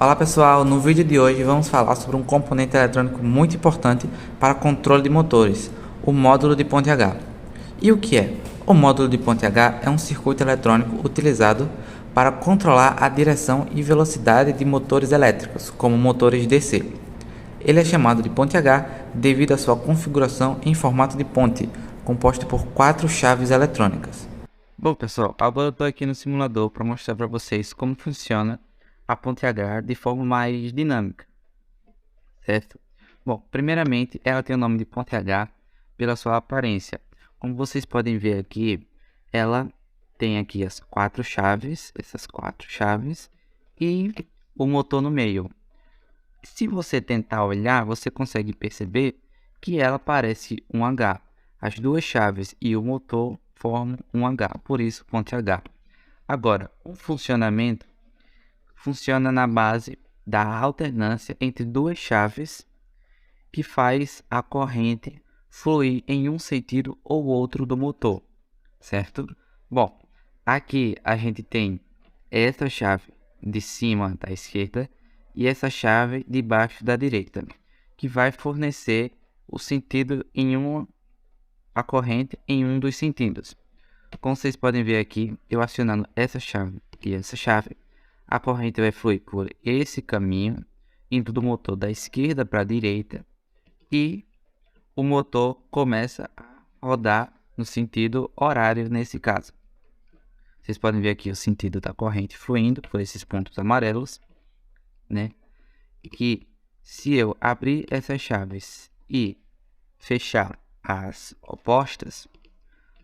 Olá pessoal, no vídeo de hoje vamos falar sobre um componente eletrônico muito importante para controle de motores, o módulo de ponte H. E o que é? O módulo de ponte H é um circuito eletrônico utilizado para controlar a direção e velocidade de motores elétricos, como motores DC. Ele é chamado de ponte H devido à sua configuração em formato de ponte, composta por 4 chaves eletrônicas. Bom pessoal, agora eu estou aqui no simulador para mostrar para vocês como funciona a ponte H de forma mais dinâmica, certo? Bom, primeiramente ela tem o nome de ponte H pela sua aparência. Como vocês podem ver aqui, ela tem aqui as 4 chaves, essas 4 chaves e o motor no meio. Se você tentar olhar, você consegue perceber que ela parece um H. As duas chaves e o motor formam um H, por isso ponte H. Agora, o funcionamento funciona na base da alternância entre duas chaves que faz a corrente fluir em um sentido ou outro do motor, certo? Bom, aqui a gente tem essa chave de cima da esquerda e essa chave de baixo da direita, que vai fornecer o sentido a corrente em um dos sentidos. Como vocês podem ver aqui, eu acionando essa chave e essa chave, a corrente vai fluir por esse caminho, indo do motor da esquerda para a direita, e o motor começa a rodar no sentido horário nesse caso. Vocês podem ver aqui o sentido da corrente fluindo por esses pontos amarelos, né? Que se eu abrir essas chaves e fechar as opostas,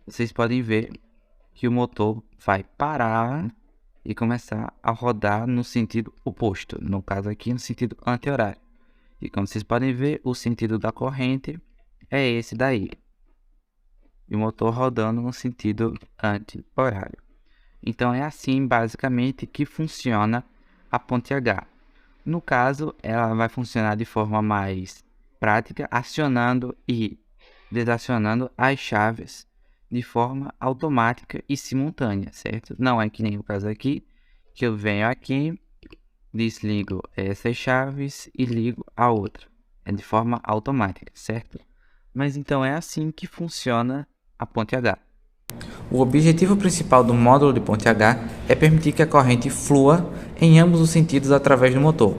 vocês podem ver que o motor vai parar e começar a rodar no sentido oposto, no caso aqui no sentido anti-horário. E como vocês podem ver, o sentido da corrente é esse daí, e o motor rodando no sentido anti-horário. Então é assim basicamente que funciona a ponte H. No caso, ela vai funcionar de forma mais prática, acionando e desacionando as chaves de forma automática e simultânea, certo? Não é que nem o caso aqui, que eu venho aqui, desligo essas chaves e ligo a outra. É de forma automática, certo? Mas então é assim que funciona a ponte H. O objetivo principal do módulo de ponte H é permitir que a corrente flua em ambos os sentidos através do motor.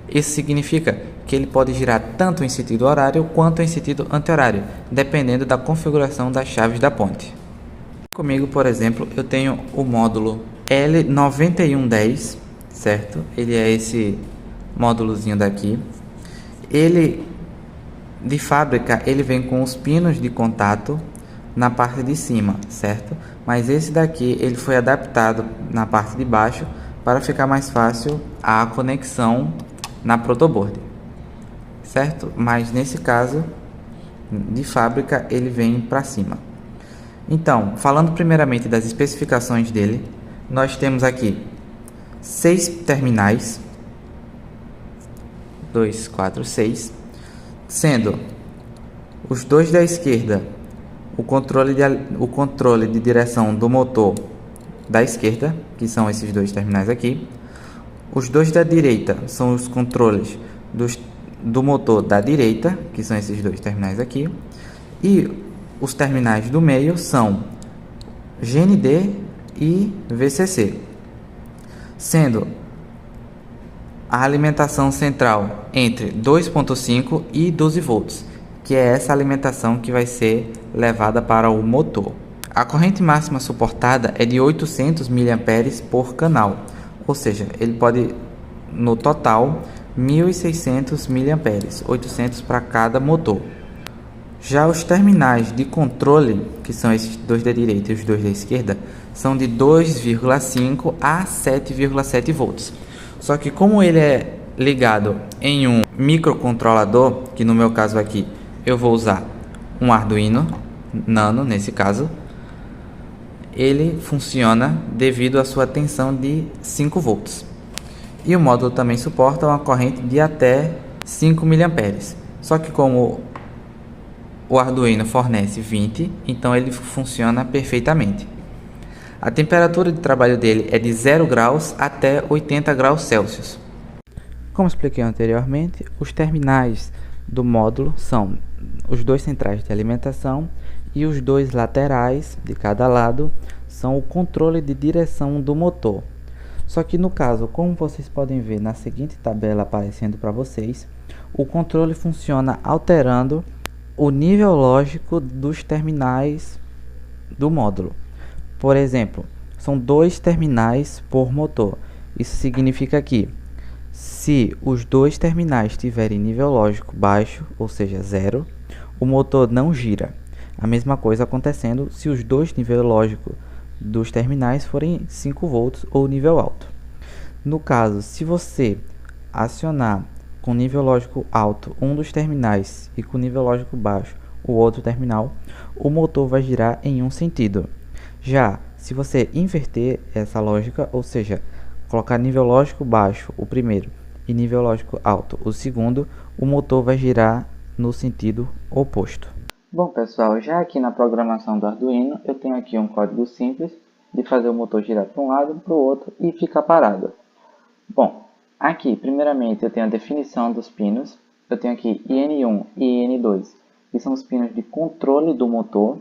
Isso significa que ele pode girar tanto em sentido horário quanto em sentido anti-horário, dependendo da configuração das chaves da ponte. Comigo, por exemplo, eu tenho o módulo L9110, certo? Ele é esse módulozinho daqui. Ele, de fábrica, ele vem com os pinos de contato na parte de cima, certo? Mas esse daqui, ele foi adaptado na parte de baixo para ficar mais fácil a conexão na protoboard, certo? Mas nesse caso, de fábrica, ele vem para cima. Então, falando primeiramente das especificações dele, nós temos aqui 6 terminais, 2, 4, 6, sendo os dois da esquerda o controle de direção do motor da esquerda, que são esses dois terminais aqui. Os dois da direita são os controles do motor da direita, que são esses dois terminais aqui. E os terminais do meio são GND e VCC, sendo a alimentação central entre 2.5 e 12 volts, que é essa alimentação que vai ser levada para o motor. A corrente máxima suportada é de 800 mA por canal, ou seja, ele pode, no total, 1.600 mA, 800 para cada motor. Já os terminais de controle, que são esses dois da direita e os dois da esquerda, são de 2,5 a 7,7 volts. Só que como ele é ligado em um microcontrolador, que no meu caso aqui eu vou usar um Arduino Nano, nesse caso, ele funciona devido à sua tensão de 5 volts. E o módulo também suporta uma corrente de até 5 mA. Só que como o Arduino fornece 20, então ele funciona perfeitamente. A temperatura de trabalho dele é de 0 graus até 80 graus Celsius. Como expliquei anteriormente, os terminais do módulo são os dois centrais de alimentação e os dois laterais de cada lado são o controle de direção do motor. Só que no caso, como vocês podem ver na seguinte tabela aparecendo para vocês, o controle funciona alterando o nível lógico dos terminais do módulo. Por exemplo, são dois terminais por motor. Isso significa que se os dois terminais tiverem nível lógico baixo, ou seja, zero, o motor não gira. A mesma coisa acontecendo se os dois níveis lógicos dos terminais forem 5 volts ou nível alto. No caso, se você acionar com nível lógico alto um dos terminais e com nível lógico baixo o outro terminal, o motor vai girar em um sentido. Já se você inverter essa lógica, ou seja, colocar nível lógico baixo o primeiro e nível lógico alto o segundo, o motor vai girar no sentido oposto. Bom pessoal, já aqui na programação do Arduino, eu tenho aqui um código simples de fazer o motor girar para um lado, para o outro e ficar parado. Bom, aqui primeiramente eu tenho a definição dos pinos, eu tenho aqui IN1 e IN2, que são os pinos de controle do motor,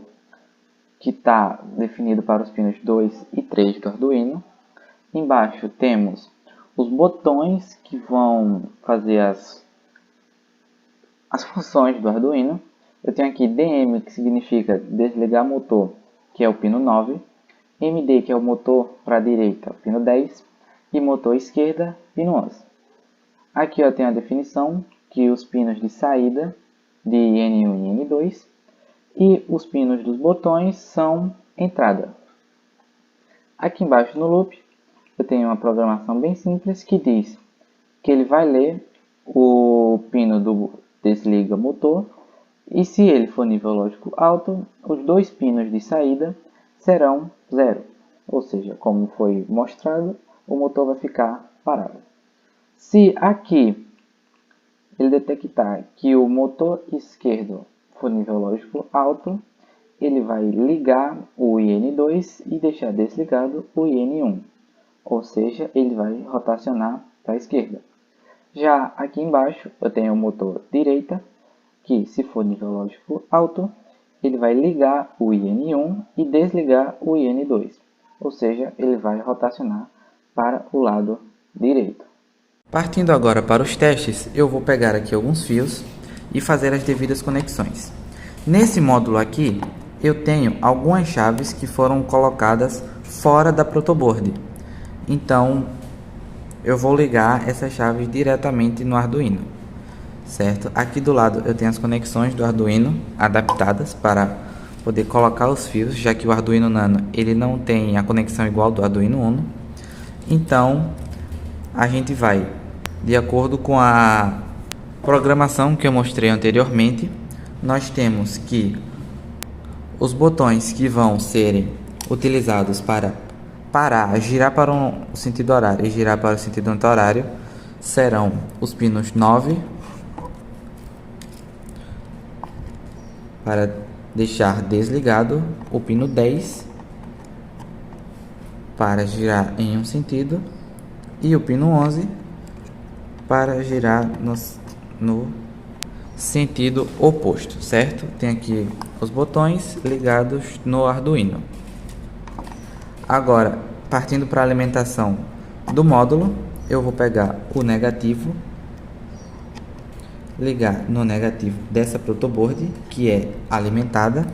que está definido para os pinos 2 e 3 do Arduino. Embaixo temos os botões que vão fazer as funções do Arduino. Eu tenho aqui DM, que significa desligar motor, que é o pino 9. MD, que é o motor para a direita, o pino 10. E motor esquerda, pino 11. Aqui eu tenho a definição que os pinos de saída de N1 e N2 e os pinos dos botões são entrada. Aqui embaixo no loop eu tenho uma programação bem simples que diz que ele vai ler o pino do desliga motor e se ele for nível lógico alto, os dois pinos de saída serão 0. Ou seja, como foi mostrado, o motor vai ficar parado. Se aqui ele detectar que o motor esquerdo for nível lógico alto, ele vai ligar o IN2 e deixar desligado o IN1. Ou seja, ele vai rotacionar para a esquerda. Já aqui embaixo eu tenho o motor direita, que se for nível lógico alto, ele vai ligar o IN1 e desligar o IN2. Ou seja, ele vai rotacionar para o lado direito. Partindo agora para os testes, eu vou pegar aqui alguns fios e fazer as devidas conexões. Nesse módulo aqui, eu tenho algumas chaves que foram colocadas fora da protoboard. Então, eu vou ligar essas chaves diretamente no Arduino, certo? Aqui do lado eu tenho as conexões do Arduino adaptadas para poder colocar os fios, já que o Arduino Nano ele não tem a conexão igual do Arduino Uno. Então, a gente vai de acordo com a programação que eu mostrei anteriormente. Nós temos que os botões que vão serem utilizados para parar, girar para o sentido horário e girar para o sentido anti-horário serão os pinos 9 para deixar desligado, o pino 10 para girar em um sentido e o pino 11 para girar no sentido oposto, certo? Tem aqui os botões ligados no Arduino. Agora, partindo para a alimentação do módulo, eu vou pegar o negativo, ligar no negativo dessa protoboard, que é alimentada,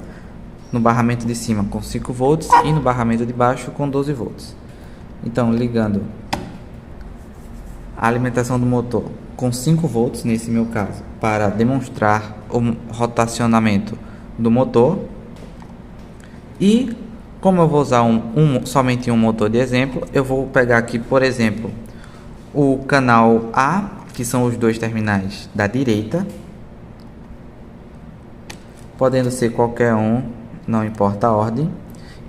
no barramento de cima com 5 volts e no barramento de baixo com 12 volts. Então, ligando a alimentação do motor com 5 volts, nesse meu caso, para demonstrar o rotacionamento do motor. E como eu vou usar somente um motor de exemplo, eu vou pegar aqui, por exemplo, o canal A, que são os dois terminais da direita, podendo ser qualquer um, não importa a ordem,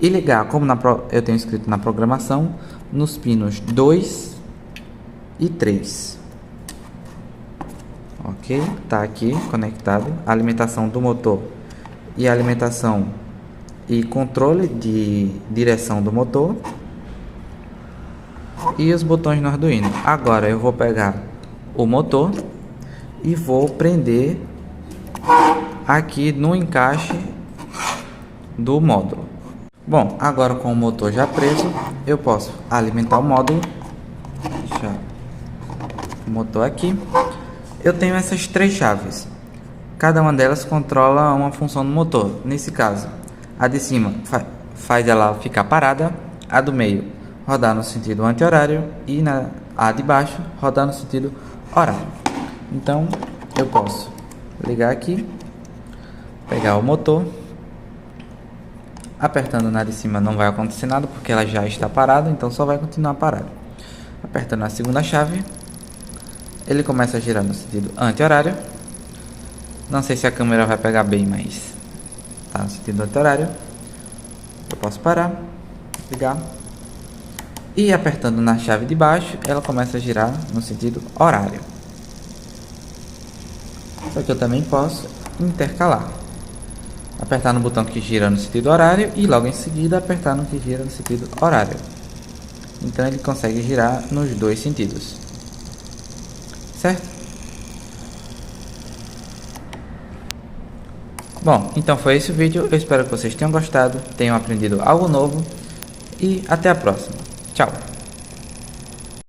e ligar, como eu tenho escrito na programação, nos pinos 2 e 3. Ok, tá aqui conectado a alimentação do motor e a alimentação e controle de direção do motor e os botões no Arduino. Agora eu vou pegar o motor e vou prender aqui no encaixe do módulo. Bom, agora com o motor já preso, eu posso alimentar o módulo. Deixa o motor aqui. Eu tenho essas 3 chaves. Cada uma delas controla uma função do motor. Nesse caso, a de cima faz ela ficar parada, a do meio rodar no sentido anti-horário e a de baixo rodar no sentido horário. Então, eu posso ligar aqui, pegar o motor, apertando na de cima não vai acontecer nada porque ela já está parada, então só vai continuar parado. Apertando a segunda chave, ele começa a girar no sentido anti-horário. Não sei se a câmera vai pegar bem, mas tá no sentido anti-horário. Eu posso parar, ligar e apertando na chave de baixo, ela começa a girar no sentido horário. Só que eu também posso intercalar, apertar no botão que gira no sentido horário e logo em seguida apertar no que gira no sentido horário. Então ele consegue girar nos 2 sentidos, certo? Bom, então foi esse o vídeo, eu espero que vocês tenham gostado, tenham aprendido algo novo e até a próxima. Tchau!